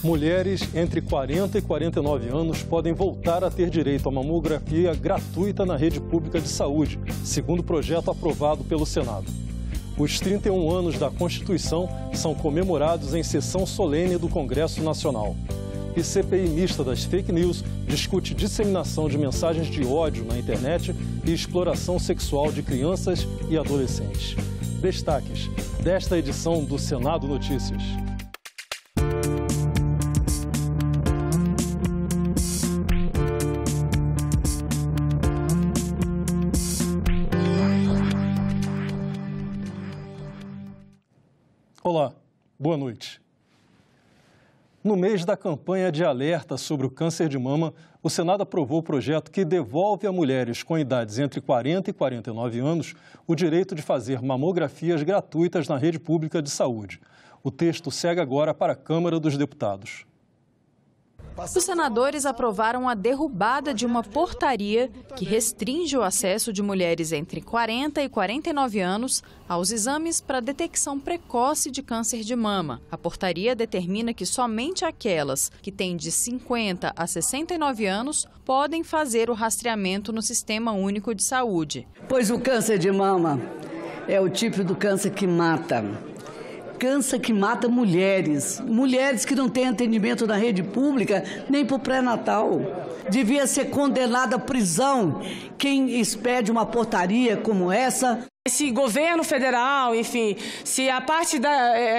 Mulheres entre 40 e 49 anos podem voltar a ter direito a mamografia gratuita na rede pública de saúde, segundo o projeto aprovado pelo Senado. Os 31 anos da Constituição são comemorados em sessão solene do Congresso Nacional. E CPI mista das fake news discute disseminação de mensagens de ódio na internet e exploração sexual de crianças e adolescentes. Destaques desta edição do Senado Notícias. Olá, boa noite. No mês da campanha de alerta sobre o câncer de mama, o Senado aprovou o projeto que devolve a mulheres com idades entre 40 e 49 anos o direito de fazer mamografias gratuitas na rede pública de saúde. O texto segue agora para a Câmara dos Deputados. Os senadores aprovaram a derrubada de uma portaria que restringe o acesso de mulheres entre 40 e 49 anos aos exames para detecção precoce de câncer de mama. A portaria determina que somente aquelas que têm de 50 a 69 anos podem fazer o rastreamento no Sistema Único de Saúde. Pois o câncer de mama é o tipo do câncer que mata. Câncer que mata mulheres que não têm atendimento na rede pública nem para o pré-natal. Devia ser condenada à prisão quem expede uma portaria como essa. Se governo federal, enfim, se a parte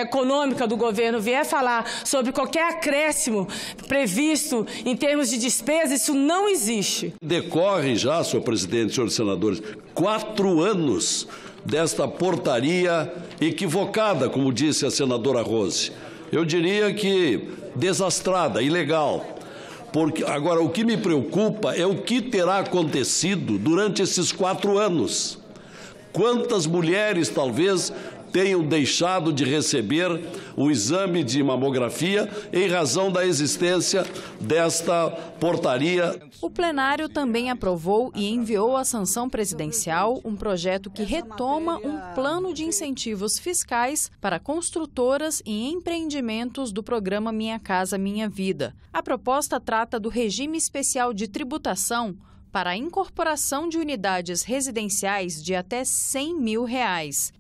econômica do governo vier falar sobre qualquer acréscimo previsto em termos de despesa, isso não existe. Decorre já, senhor presidente, senhores senadores, 4 anos desta portaria equivocada, como disse a senadora Rose. Eu diria que desastrada, ilegal. Porque agora o que me preocupa é o que terá acontecido durante esses 4 anos. Quantas mulheres talvez tenham deixado de receber o exame de mamografia em razão da existência desta portaria. O plenário também aprovou e enviou à sanção presidencial um projeto que retoma um plano de incentivos fiscais para construtoras e empreendimentos do programa Minha Casa Minha Vida. A proposta trata do regime especial de tributação para a incorporação de unidades residenciais de até R$100 mil.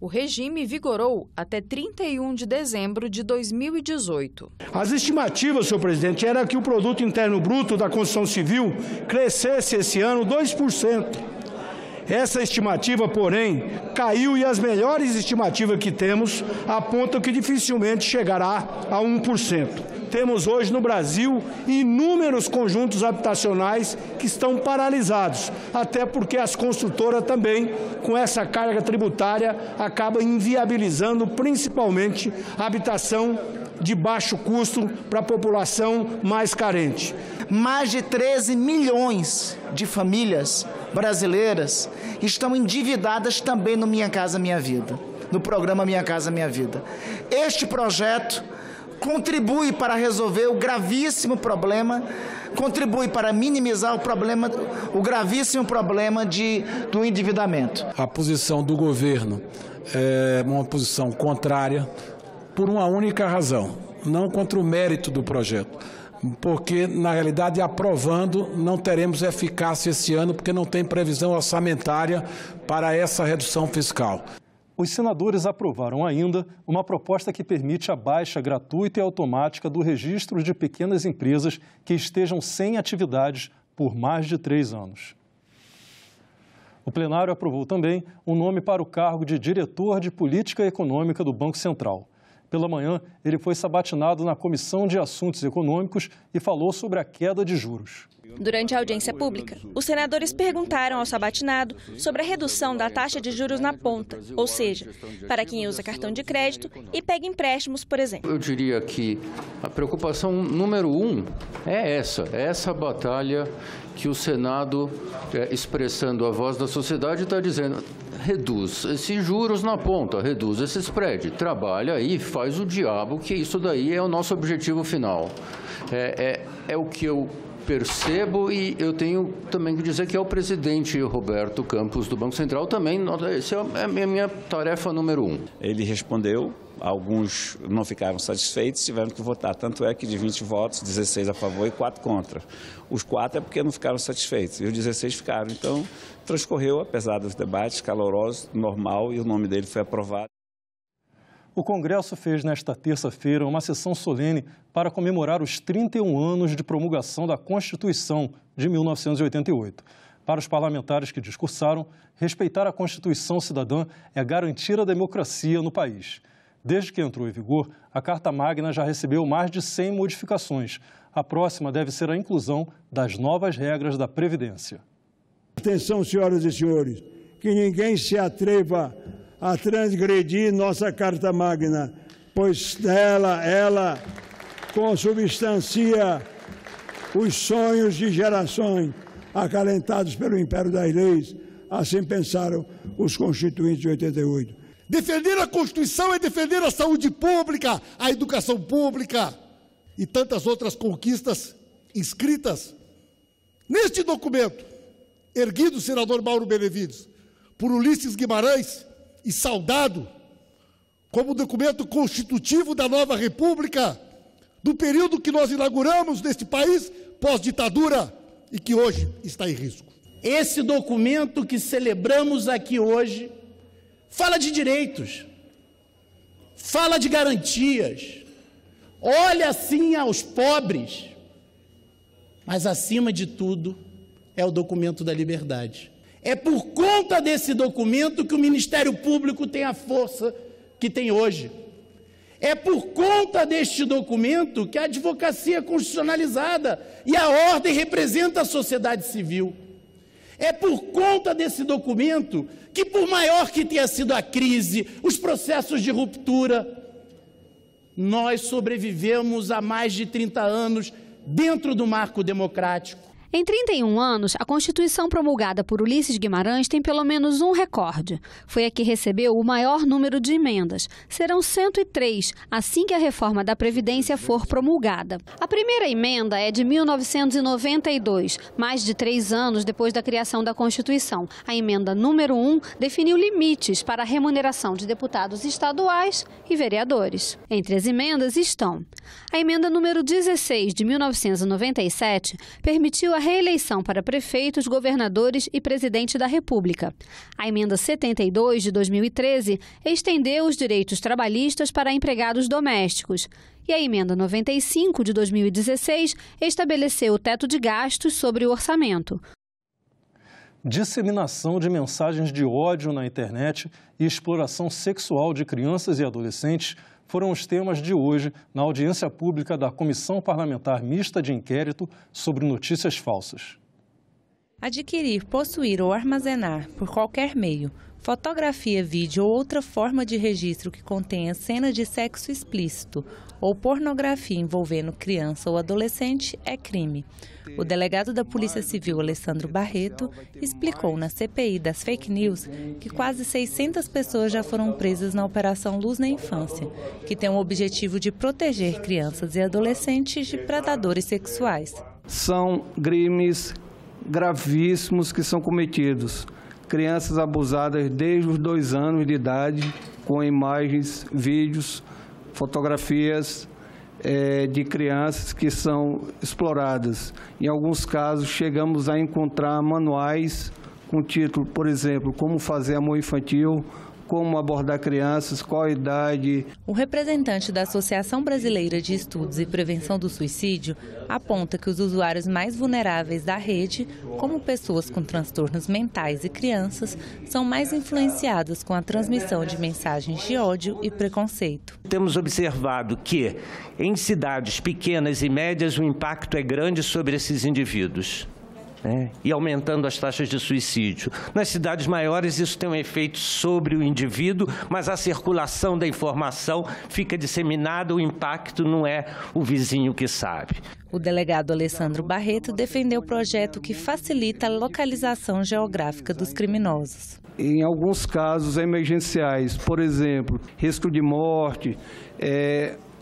O regime vigorou até 31 de dezembro de 2018. As estimativas, senhor presidente, era que o produto interno bruto da construção civil crescesse esse ano 2%. Essa estimativa, porém, caiu e as melhores estimativas que temos apontam que dificilmente chegará a 1%. Temos hoje no Brasil inúmeros conjuntos habitacionais que estão paralisados, até porque as construtoras também, com essa carga tributária, acabam inviabilizando principalmente a habitação de baixo custo para a população mais carente. Mais de 13 milhões de famílias brasileiras estão endividadas também no Minha Casa Minha Vida, no programa Minha Casa Minha Vida. Este projeto contribui para resolver o gravíssimo problema, contribui para minimizar o gravíssimo problema do endividamento. A posição do governo é uma posição contrária por uma única razão, não contra o mérito do projeto, porque, na realidade, aprovando, não teremos eficácia esse ano, porque não tem previsão orçamentária para essa redução fiscal. Os senadores aprovaram ainda uma proposta que permite a baixa gratuita e automática do registro de pequenas empresas que estejam sem atividades por mais de 3 anos. O plenário aprovou também o nome para o cargo de diretor de política econômica do Banco Central. Pela manhã, ele foi sabatinado na Comissão de Assuntos Econômicos e falou sobre a queda de juros. Durante a audiência pública, os senadores perguntaram ao sabatinado sobre a redução da taxa de juros na ponta, ou seja, para quem usa cartão de crédito e pega empréstimos, por exemplo. Eu diria que a preocupação número 1 é essa batalha que o Senado, expressando a voz da sociedade, está dizendo: reduz esses juros na ponta, reduz esse spread, trabalha aí, faz o diabo, que isso daí é o nosso objetivo final. É o que eu percebo, e eu tenho também que dizer que é o presidente Roberto Campos do Banco Central também, essa é a minha tarefa número 1. Ele respondeu alguns não ficaram satisfeitos, tiveram que votar. Tanto é que de 20 votos, 16 a favor e 4 contra. Os 4 é porque não ficaram satisfeitos e os 16 ficaram. Então, transcorreu, apesar dos debates calorosos, normal, e o nome dele foi aprovado. O Congresso fez nesta terça-feira uma sessão solene para comemorar os 31 anos de promulgação da Constituição de 1988. Para os parlamentares que discursaram, respeitar a Constituição cidadã é garantir a democracia no país. Desde que entrou em vigor, a Carta Magna já recebeu mais de 100 modificações. A próxima deve ser a inclusão das novas regras da Previdência. Atenção, senhoras e senhores, que ninguém se atreva a transgredir nossa Carta Magna, pois ela consubstancia os sonhos de gerações acalentados pelo império das leis. Assim pensaram os constituintes de 88. Defender a Constituição é defender a saúde pública, a educação pública e tantas outras conquistas inscritas neste documento, erguido, senador Mauro Benevides, por Ulisses Guimarães e saudado como documento constitutivo da nova República, do período que nós inauguramos neste país pós-ditadura e que hoje está em risco. Esse documento que celebramos aqui hoje fala de direitos, fala de garantias, olha sim aos pobres, mas acima de tudo é o documento da liberdade. É por conta desse documento que o Ministério Público tem a força que tem hoje. É por conta deste documento que a advocacia é constitucionalizada e a ordem representa a sociedade civil. É por conta desse documento que, por maior que tenha sido a crise, os processos de ruptura, nós sobrevivemos há mais de 30 anos dentro do marco democrático. Em 31 anos, a Constituição promulgada por Ulisses Guimarães tem pelo menos um recorde. Foi a que recebeu o maior número de emendas. Serão 103, assim que a reforma da Previdência for promulgada. A primeira emenda é de 1992, mais de 3 anos depois da criação da Constituição. A emenda número 1 definiu limites para a remuneração de deputados estaduais e vereadores. Entre as emendas estão: a emenda número 16, de 1997, permitiu a reeleição para prefeitos, governadores e presidente da República. A emenda 72, de 2013, estendeu os direitos trabalhistas para empregados domésticos. E a emenda 95, de 2016, estabeleceu o teto de gastos sobre o orçamento. Disseminação de mensagens de ódio na internet e exploração sexual de crianças e adolescentes foram os temas de hoje na audiência pública da Comissão Parlamentar Mista de Inquérito sobre Notícias Falsas. Adquirir, possuir ou armazenar, por qualquer meio, fotografia, vídeo ou outra forma de registro que contenha cena de sexo explícito ou pornografia envolvendo criança ou adolescente é crime. O delegado da Polícia Civil, Alessandro Barreto, explicou na CPI das fake news que quase 600 pessoas já foram presas na Operação Luz na Infância, que tem o objetivo de proteger crianças e adolescentes de predadores sexuais. São crimes gravíssimos que são cometidos. Crianças abusadas desde os 2 anos de idade, com imagens, vídeos, fotografias de crianças que são exploradas. Em alguns casos, chegamos a encontrar manuais com título, por exemplo, como fazer amor infantil, como abordar crianças, qual a idade. O representante da Associação Brasileira de Estudos e Prevenção do Suicídio aponta que os usuários mais vulneráveis da rede, como pessoas com transtornos mentais e crianças, são mais influenciados com a transmissão de mensagens de ódio e preconceito. Temos observado que em cidades pequenas e médias o impacto é grande sobre esses indivíduos. E aumentando as taxas de suicídio. Nas cidades maiores isso tem um efeito sobre o indivíduo, mas a circulação da informação fica disseminada, o impacto não é o vizinho que sabe. O delegado Alessandro Barreto defendeu o projeto que facilita a localização geográfica dos criminosos. Em alguns casos emergenciais, por exemplo, risco de morte,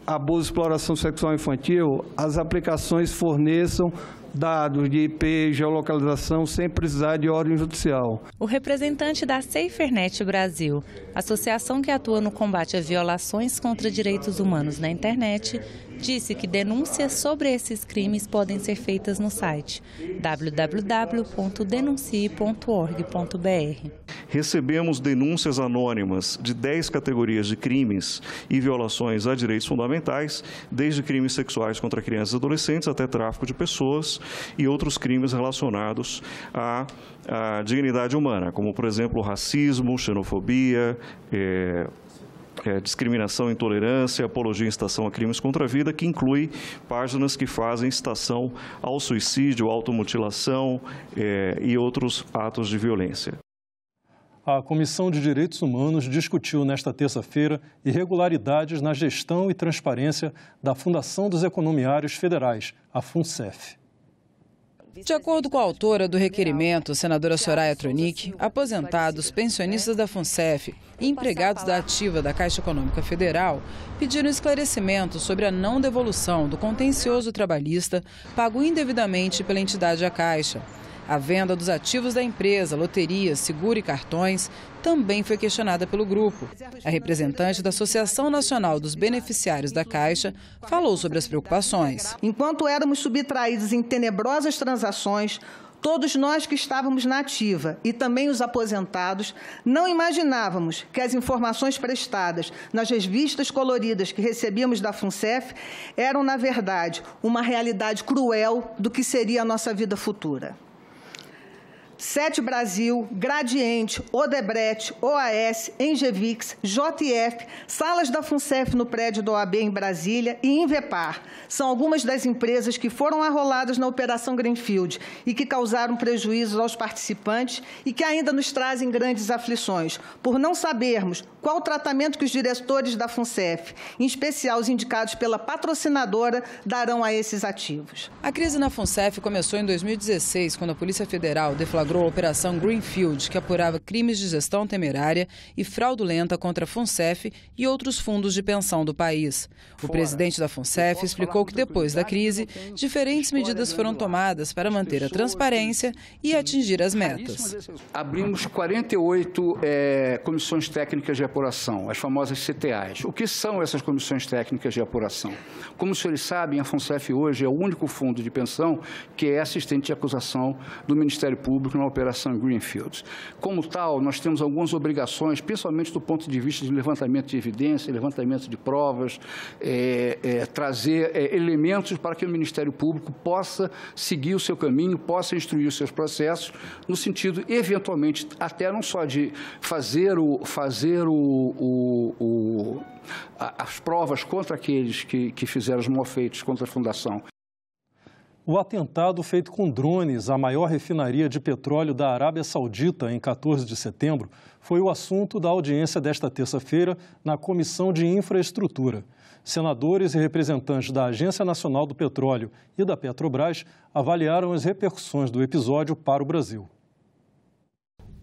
abuso e exploração sexual infantil, as aplicações forneçam dados de IP, geolocalização, sem precisar de ordem judicial. O representante da SaferNet Brasil, associação que atua no combate a violações contra direitos humanos na internet, disse que denúncias sobre esses crimes podem ser feitas no site www.denuncie.org.br. Recebemos denúncias anônimas de 10 categorias de crimes e violações a direitos fundamentais, desde crimes sexuais contra crianças e adolescentes até tráfico de pessoas e outros crimes relacionados à dignidade humana, como, por exemplo, racismo, xenofobia, discriminação, intolerância, apologia e incitação a crimes contra a vida, que inclui páginas que fazem incitação ao suicídio, automutilação e outros atos de violência. A Comissão de Direitos Humanos discutiu nesta terça-feira irregularidades na gestão e transparência da Fundação dos Economiários Federais, a FUNCEF. De acordo com a autora do requerimento, senadora Soraya Tronic, aposentados, pensionistas da FUNCEF e empregados da ativa da Caixa Econômica Federal pediram esclarecimentos sobre a não devolução do contencioso trabalhista pago indevidamente pela entidade à Caixa. A venda dos ativos da empresa, loterias, seguro e cartões, também foi questionada pelo grupo. A representante da Associação Nacional dos Beneficiários da Caixa falou sobre as preocupações. Enquanto éramos subtraídos em tenebrosas transações, todos nós que estávamos na ativa e também os aposentados, não imaginávamos que as informações prestadas nas revistas coloridas que recebíamos da FUNCEF eram, na verdade, uma realidade cruel do que seria a nossa vida futura. Sete Brasil, Gradiente, Odebrecht, OAS, Engevix, JF, salas da FUNCEF no prédio da OAB em Brasília e Invepar são algumas das empresas que foram arroladas na Operação Greenfield e que causaram prejuízos aos participantes e que ainda nos trazem grandes aflições, por não sabermos qual o tratamento que os diretores da FUNCEF, em especial os indicados pela patrocinadora, darão a esses ativos. A crise na FUNCEF começou em 2016, quando a Polícia Federal deflagrou a Operação Greenfield, que apurava crimes de gestão temerária e fraudulenta contra a FUNCEF e outros fundos de pensão do país. O presidente da FUNCEF explicou que depois da crise, diferentes medidas foram tomadas para manter a transparência e atingir as metas. Abrimos 48 comissões técnicas de apuração, as famosas CTAs. O que são essas comissões técnicas de apuração? Como os senhores sabem, a FUNCEF hoje é o único fundo de pensão que é assistente de acusação do Ministério Público na Operação Greenfield. Como tal, nós temos algumas obrigações, principalmente do ponto de vista de levantamento de evidência, levantamento de provas, trazer elementos para que o Ministério Público possa seguir o seu caminho, possa instruir os seus processos, no sentido, eventualmente, até não só de fazer as provas contra aqueles que fizeram os malfeitos contra a Fundação. O atentado feito com drones à maior refinaria de petróleo da Arábia Saudita em 14 de setembro foi o assunto da audiência desta terça-feira na Comissão de Infraestrutura. Senadores e representantes da Agência Nacional do Petróleo e da Petrobras avaliaram as repercussões do episódio para o Brasil.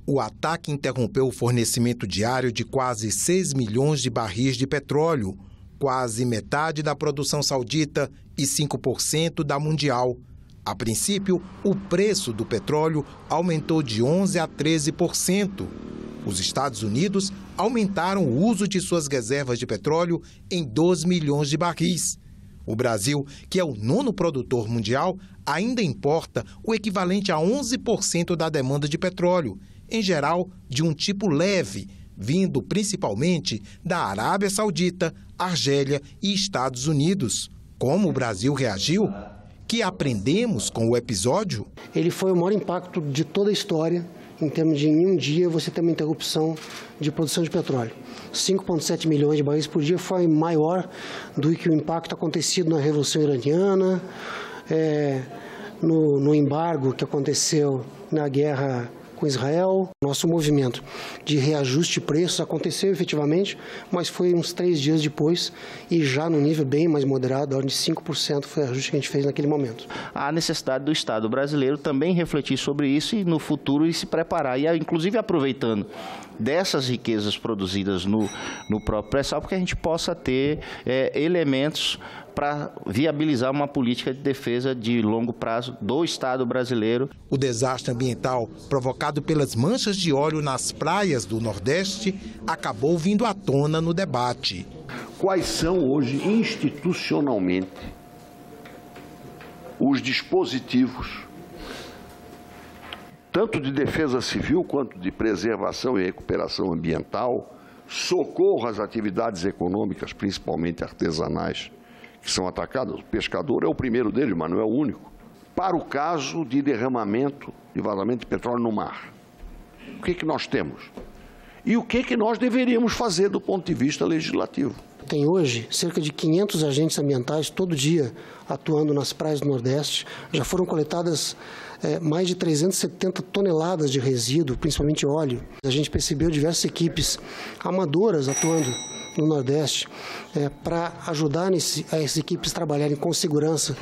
O ataque interrompeu o fornecimento diário de quase 6 milhões de barris de petróleo, quase metade da produção saudita e 5% da mundial. A princípio, o preço do petróleo aumentou de 11% a 13%. Os Estados Unidos aumentaram o uso de suas reservas de petróleo em 12 milhões de barris. O Brasil, que é o 9º produtor mundial, ainda importa o equivalente a 11% da demanda de petróleo, em geral de um tipo leve, vindo principalmente da Arábia Saudita, Argélia e Estados Unidos. Como o Brasil reagiu? Que aprendemos com o episódio? Ele foi o maior impacto de toda a história, em termos de em um dia você ter uma interrupção de produção de petróleo. 5,7 milhões de barris por dia foi maior do que o impacto acontecido na Revolução Iraniana, no embargo que aconteceu na guerra com Israel. Nosso movimento de reajuste de preços aconteceu efetivamente, mas foi uns 3 dias depois e já no nível bem mais moderado, a ordem de 5% foi o ajuste que a gente fez naquele momento. Há necessidade do Estado brasileiro também refletir sobre isso e no futuro e se preparar, e inclusive aproveitando dessas riquezas produzidas no próprio pré-sal, porque a gente possa ter elementos para viabilizar uma política de defesa de longo prazo do Estado brasileiro. O desastre ambiental provocado pelas manchas de óleo nas praias do Nordeste acabou vindo à tona no debate. Quais são hoje, institucionalmente, os dispositivos, tanto de defesa civil quanto de preservação e recuperação ambiental, socorro às atividades econômicas, principalmente artesanais, que são atacadas? O pescador é o primeiro deles, mas não é o único. Para o caso de derramamento e vazamento de petróleo no mar, o que nós temos? E o que nós deveríamos fazer do ponto de vista legislativo? Tem hoje cerca de 500 agentes ambientais todo dia atuando nas praias do Nordeste. Já foram coletadas mais de 370 toneladas de resíduo, principalmente óleo. A gente percebeu diversas equipes amadoras atuando no Nordeste para ajudar as equipes a trabalharem com segurança.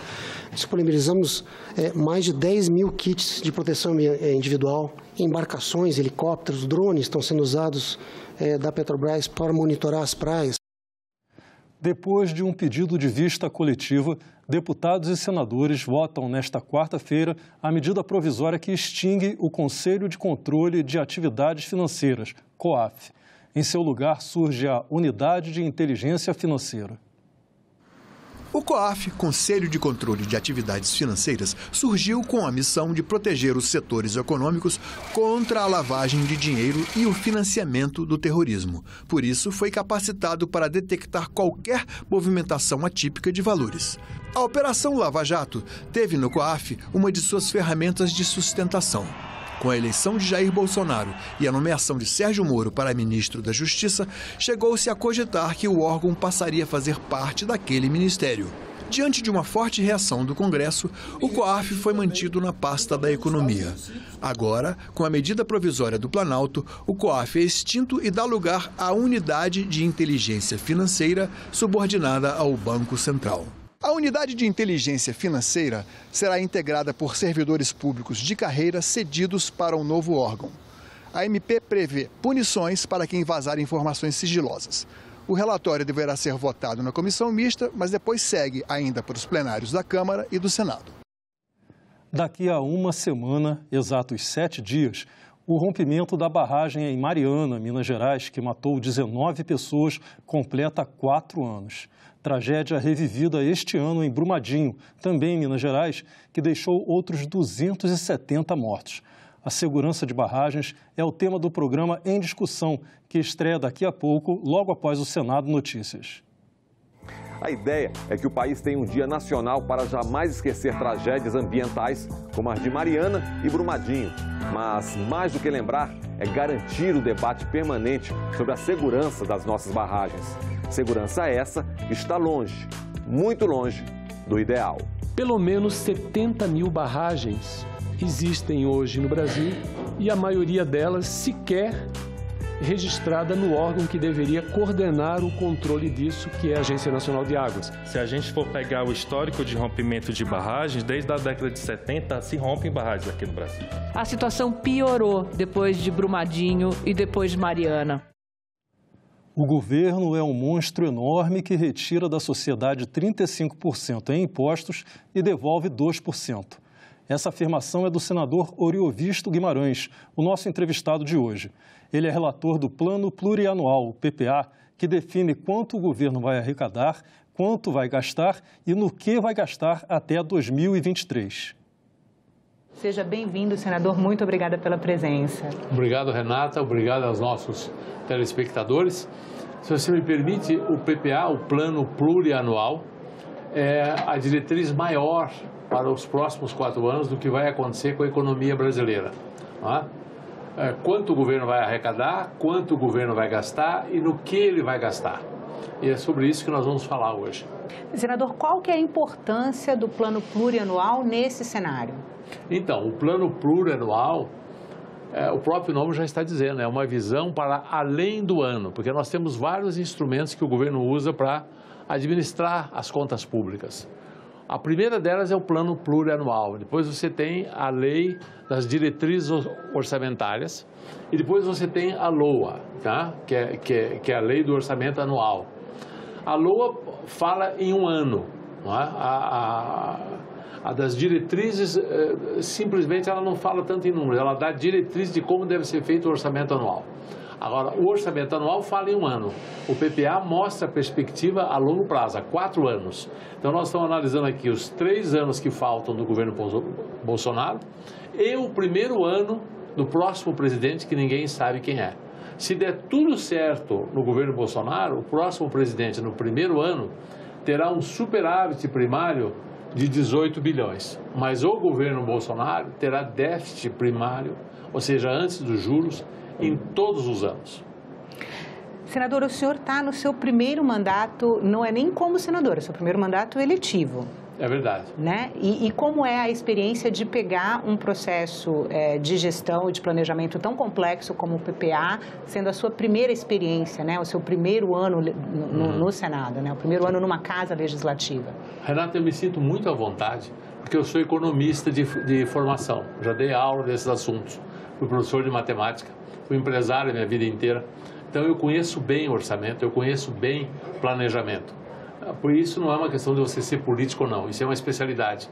Disponibilizamos mais de 10 mil kits de proteção individual, embarcações, helicópteros, drones estão sendo usados da Petrobras para monitorar as praias. Depois de um pedido de vista coletiva, deputados e senadores votam nesta quarta-feira a medida provisória que extingue o Conselho de Controle de Atividades Financeiras, COAF. Em seu lugar surge a Unidade de Inteligência Financeira. O COAF, Conselho de Controle de Atividades Financeiras, surgiu com a missão de proteger os setores econômicos contra a lavagem de dinheiro e o financiamento do terrorismo. Por isso, foi capacitado para detectar qualquer movimentação atípica de valores. A Operação Lava Jato teve no COAF uma de suas ferramentas de sustentação. Com a eleição de Jair Bolsonaro e a nomeação de Sérgio Moro para ministro da Justiça, chegou-se a cogitar que o órgão passaria a fazer parte daquele ministério. Diante de uma forte reação do Congresso, o COAF foi mantido na pasta da Economia. Agora, com a medida provisória do Planalto, o COAF é extinto e dá lugar à Unidade de Inteligência Financeira, subordinada ao Banco Central. A Unidade de Inteligência Financeira será integrada por servidores públicos de carreira cedidos para um novo órgão. A MP prevê punições para quem vazar informações sigilosas. O relatório deverá ser votado na comissão mista, mas depois segue ainda para os plenários da Câmara e do Senado. Daqui a uma semana, exatos 7 dias, o rompimento da barragem em Mariana, Minas Gerais, que matou 19 pessoas, completa 4 anos. Tragédia revivida este ano em Brumadinho, também em Minas Gerais, que deixou outros 270 mortos. A segurança de barragens é o tema do programa Em Discussão, que estreia daqui a pouco, logo após o Senado Notícias. A ideia é que o país tenha um dia nacional para jamais esquecer tragédias ambientais como as de Mariana e Brumadinho. Mas, mais do que lembrar, é garantir o debate permanente sobre a segurança das nossas barragens. Segurança essa que está longe, muito longe, do ideal. Pelo menos 70 mil barragens existem hoje no Brasil e a maioria delas sequer registrada no órgão que deveria coordenar o controle disso, que é a Agência Nacional de Águas. Se a gente for pegar o histórico de rompimento de barragens, desde a década de 70 se rompem barragens aqui no Brasil. A situação piorou depois de Brumadinho e depois de Mariana. O governo é um monstro enorme que retira da sociedade 35% em impostos e devolve 2%. Essa afirmação é do senador Oriovisto Guimarães, o nosso entrevistado de hoje. Ele é relator do Plano Plurianual, o PPA, que define quanto o governo vai arrecadar, quanto vai gastar e no que vai gastar até 2023. Seja bem-vindo, senador. Muito obrigada pela presença. Obrigado, Renata. Obrigado aos nossos telespectadores. Se você me permite, o PPA, o Plano Plurianual, é a diretriz maior para os próximos 4 anos do que vai acontecer com a economia brasileira. Quanto o governo vai arrecadar, quanto o governo vai gastar e no que ele vai gastar. E é sobre isso que nós vamos falar hoje. Senador, qual que é a importância do Plano Plurianual nesse cenário? Então, o Plano Plurianual o próprio nome já está dizendo, é uma visão para além do ano, porque nós temos vários instrumentos que o governo usa para administrar as contas públicas. A primeira delas é o plano plurianual, depois você tem a lei das diretrizes orçamentárias e depois você tem a LOA, tá? que é a lei do orçamento anual. A LOA fala em um ano, não é? A das diretrizes, simplesmente ela não fala tanto em números, ela dá diretriz de como deve ser feito o orçamento anual. Agora, o orçamento anual fala em um ano. O PPA mostra a perspectiva a longo prazo, a 4 anos. Então, nós estamos analisando aqui os 3 anos que faltam do governo Bolsonaro e o primeiro ano do próximo presidente, que ninguém sabe quem é. Se der tudo certo no governo Bolsonaro, o próximo presidente, no primeiro ano, terá um superávit primário de 18 bilhões. Mas o governo Bolsonaro terá déficit primário, ou seja, antes dos juros, em todos os anos. Senador, o senhor está no seu primeiro mandato, não é nem como senador, é seu primeiro mandato eletivo. É verdade. Né? E como é a experiência de pegar um processo de gestão e de planejamento tão complexo como o PPA, sendo a sua primeira experiência, né? O seu primeiro ano no Senado, né? O primeiro ano numa casa legislativa? Renata, eu me sinto muito à vontade, porque eu sou economista de formação, já dei aula desses assuntos, fui professor de matemática, fui empresário a minha vida inteira, então eu conheço bem o orçamento, eu conheço bem o planejamento. Por isso não é uma questão de você ser político ou não, isso é uma especialidade.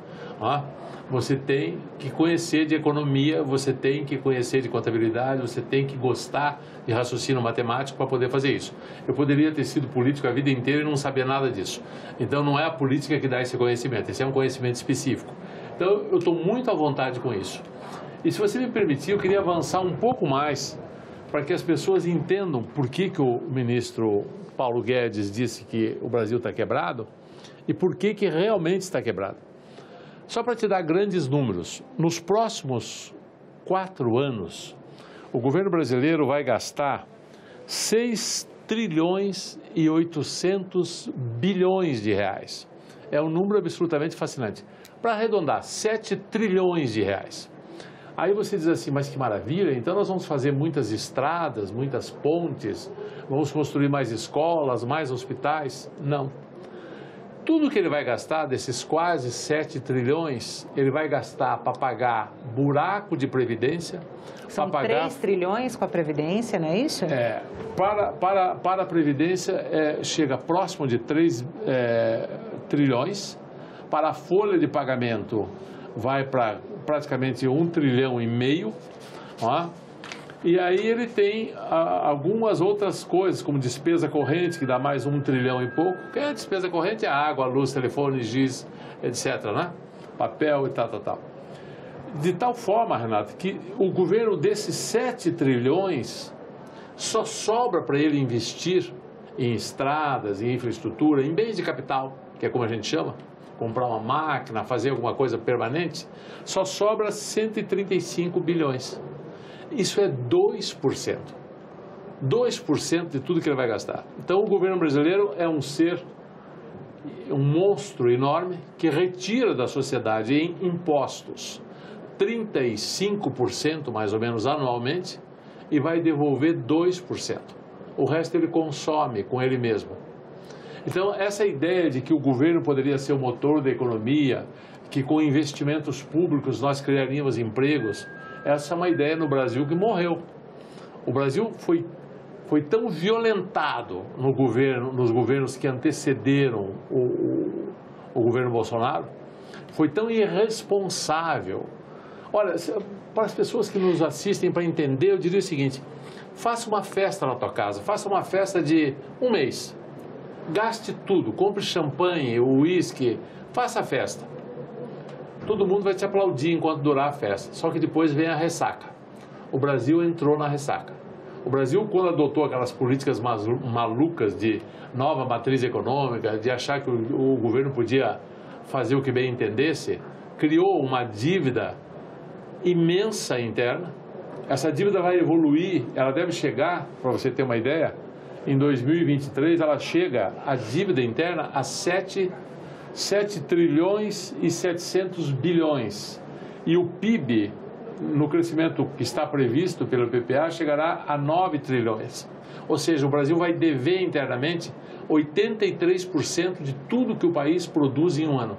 Você tem que conhecer de economia, você tem que conhecer de contabilidade, você tem que gostar de raciocínio matemático para poder fazer isso. Eu poderia ter sido político a vida inteira e não saber nada disso. Então não é a política que dá esse conhecimento, esse é um conhecimento específico. Então eu estou muito à vontade com isso. E se você me permitir, eu queria avançar um pouco mais para que as pessoas entendam por que o ministro Paulo Guedes disse que o Brasil está quebrado e por que realmente está quebrado. Só para te dar grandes números, nos próximos 4 anos, o governo brasileiro vai gastar 6 trilhões e 800 bilhões de reais. É um número absolutamente fascinante. Para arredondar, 7 trilhões de reais. Aí você diz assim, mas que maravilha, então nós vamos fazer muitas estradas, muitas pontes, vamos construir mais escolas, mais hospitais? Não. Tudo que ele vai gastar, desses quase 7 trilhões, ele vai gastar para pagar buraco de previdência. São 3 trilhões com a Previdência, não é isso? Para a Previdência chega próximo de 3 trilhões. Para a folha de pagamento vai para praticamente 1,5 trilhão. E aí ele tem algumas outras coisas, como despesa corrente, que dá mais 1 trilhão e pouco. Que é a despesa corrente? É água, luz, telefone, giz, etc., né? Papel e tal. De tal forma, Renato, que o governo desses 7 trilhões só sobra para ele investir em estradas, em infraestrutura, em bens de capital, que é como a gente chama, comprar uma máquina, fazer alguma coisa permanente, só sobra 135 bilhões. Isso é 2%. 2% de tudo que ele vai gastar. Então, o governo brasileiro é um monstro enorme que retira da sociedade em impostos 35% mais ou menos anualmente e vai devolver 2%. O resto ele consome com ele mesmo. Então, essa ideia de que o governo poderia ser o motor da economia, que com investimentos públicos nós criaríamos empregos, essa é uma ideia no Brasil que morreu. O Brasil foi tão violentado nos governos que antecederam o governo Bolsonaro, foi tão irresponsável. Olha, para as pessoas que nos assistem, para entender, eu diria o seguinte: faça uma festa na tua casa, faça uma festa de 1 mês. Gaste tudo, compre champanhe, uísque, faça a festa. Todo mundo vai te aplaudir enquanto durar a festa, só que depois vem a ressaca. O Brasil entrou na ressaca. O Brasil, quando adotou aquelas políticas malucas de nova matriz econômica, de achar que o governo podia fazer o que bem entendesse, criou uma dívida imensa interna. Essa dívida vai evoluir, ela deve chegar, para você ter uma ideia, em 2023 ela chega, a dívida interna, a 7 trilhões e 700 bilhões. E o PIB no crescimento que está previsto pelo PPA, chegará a 9 trilhões. Ou seja, o Brasil vai dever internamente 83% de tudo que o país produz em um ano.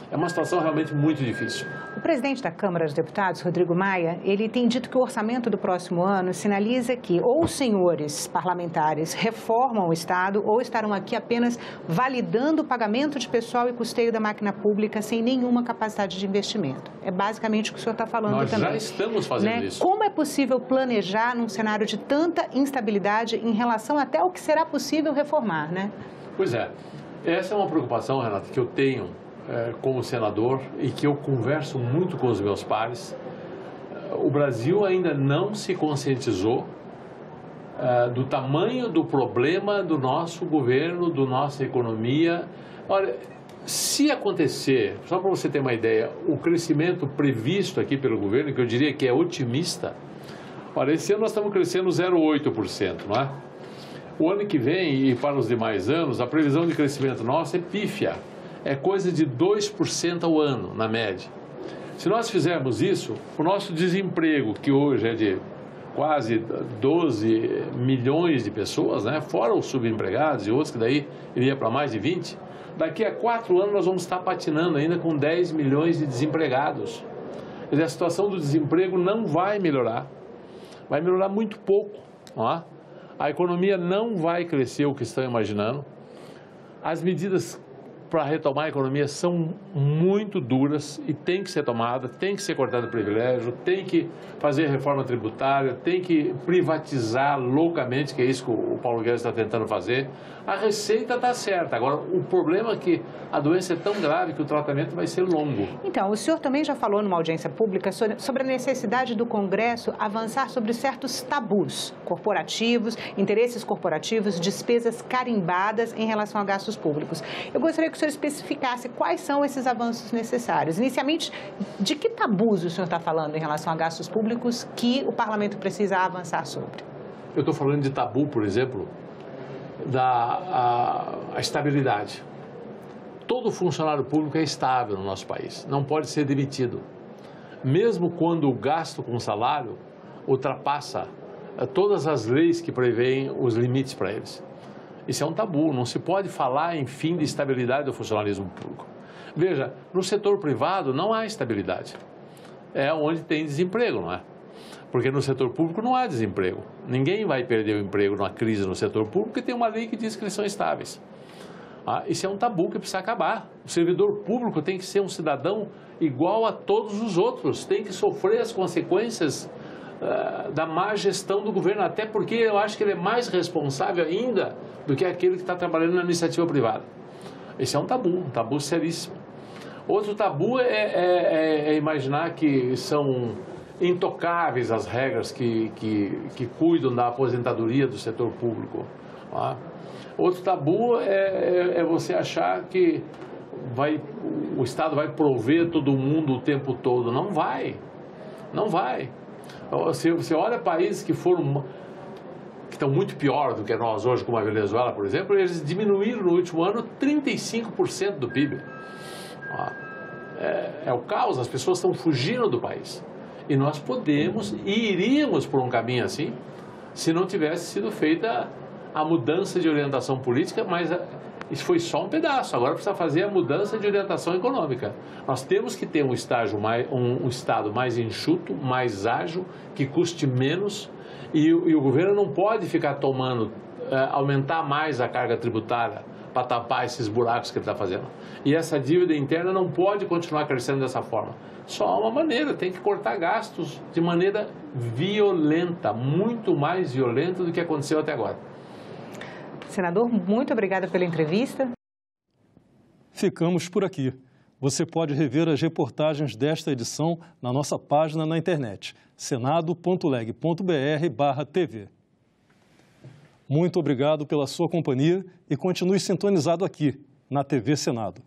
É uma situação realmente muito difícil. O presidente da Câmara dos Deputados, Rodrigo Maia, ele tem dito que o orçamento do próximo ano sinaliza que ou os senhores parlamentares reformam o Estado ou estarão aqui apenas validando o pagamento de pessoal e custeio da máquina pública sem nenhuma capacidade de investimento. É basicamente o que o senhor está falando Nós também. também. Nós já estamos fazendo isso. Como é possível planejar num cenário de tanta instabilidade em relação até ao que será possível reformar, né? Pois é. Essa é uma preocupação, Renata, que eu tenho como senador e que eu converso muito com os meus pares. O Brasil ainda não se conscientizou do tamanho do problema do nosso governo, da nossa economia. Olha, se acontecer, só para você ter uma ideia, o crescimento previsto aqui pelo governo, que eu diria que é otimista, olha, esse ano nós estamos crescendo 0,8%, não é? O ano que vem e para os demais anos, a previsão de crescimento nossa é pífia. É coisa de 2% ao ano, na média. Se nós fizermos isso, o nosso desemprego, que hoje é de quase 12 milhões de pessoas, né, fora os subempregados e outros que daí iria para mais de 20, daqui a 4 anos nós vamos estar patinando ainda com 10 milhões de desempregados. Quer dizer, a situação do desemprego não vai melhorar muito pouco. Não é? A economia não vai crescer o que estão imaginando. As medidas para retomar a economia são muito duras e tem que ser tomada, tem que ser cortado o privilégio, tem que fazer reforma tributária, tem que privatizar loucamente, que é isso que o Paulo Guedes está tentando fazer. A receita está certa, agora o problema é que a doença é tão grave que o tratamento vai ser longo. Então, o senhor também já falou numa audiência pública sobre a necessidade do Congresso avançar sobre certos tabus corporativos, interesses corporativos, despesas carimbadas em relação a gastos públicos. Eu gostaria que o senhor especificasse quais são esses avanços necessários. Inicialmente, de que tabus o senhor está falando em relação a gastos públicos que o parlamento precisa avançar sobre? Eu estou falando de tabu, por exemplo, da estabilidade. Todo funcionário público é estável no nosso país, não pode ser demitido. Mesmo quando o gasto com salário ultrapassa todas as leis que prevêem os limites para eles. Isso é um tabu, não se pode falar em fim de estabilidade do funcionalismo público. Veja, no setor privado não há estabilidade. É onde tem desemprego, não é? Porque no setor público não há desemprego. Ninguém vai perder o emprego numa crise no setor público porque tem uma lei que diz que eles são estáveis. Isso é um tabu que precisa acabar. O servidor público tem que ser um cidadão igual a todos os outros, tem que sofrer as consequências da má gestão do governo, até porque eu acho que ele é mais responsável ainda do que aquele que está trabalhando na iniciativa privada. Esse é um tabu seríssimo. Outro tabu é imaginar que são intocáveis as regras que cuidam da aposentadoria do setor público. Outro tabu é você achar que o Estado vai prover todo mundo o tempo todo. Não vai. Não vai. Você olha países que estão muito pior do que nós hoje, como a Venezuela, por exemplo, eles diminuíram no último ano 35% do PIB. É o caos, as pessoas estão fugindo do país. E nós podemos e iríamos por um caminho assim, se não tivesse sido feita a mudança de orientação política, mas isso foi só um pedaço. Agora precisa fazer a mudança de orientação econômica. Nós temos que ter um Estado mais enxuto, mais ágil, que custe menos, e o governo não pode ficar aumentar mais a carga tributária para tapar esses buracos que ele está fazendo. E essa dívida interna não pode continuar crescendo dessa forma. Só há uma maneira, tem que cortar gastos de maneira violenta, muito mais violenta do que aconteceu até agora. Senador, muito obrigada pela entrevista. Ficamos por aqui. Você pode rever as reportagens desta edição na nossa página na internet, senado.leg.br/tv. Muito obrigado pela sua companhia e continue sintonizado aqui, na TV Senado.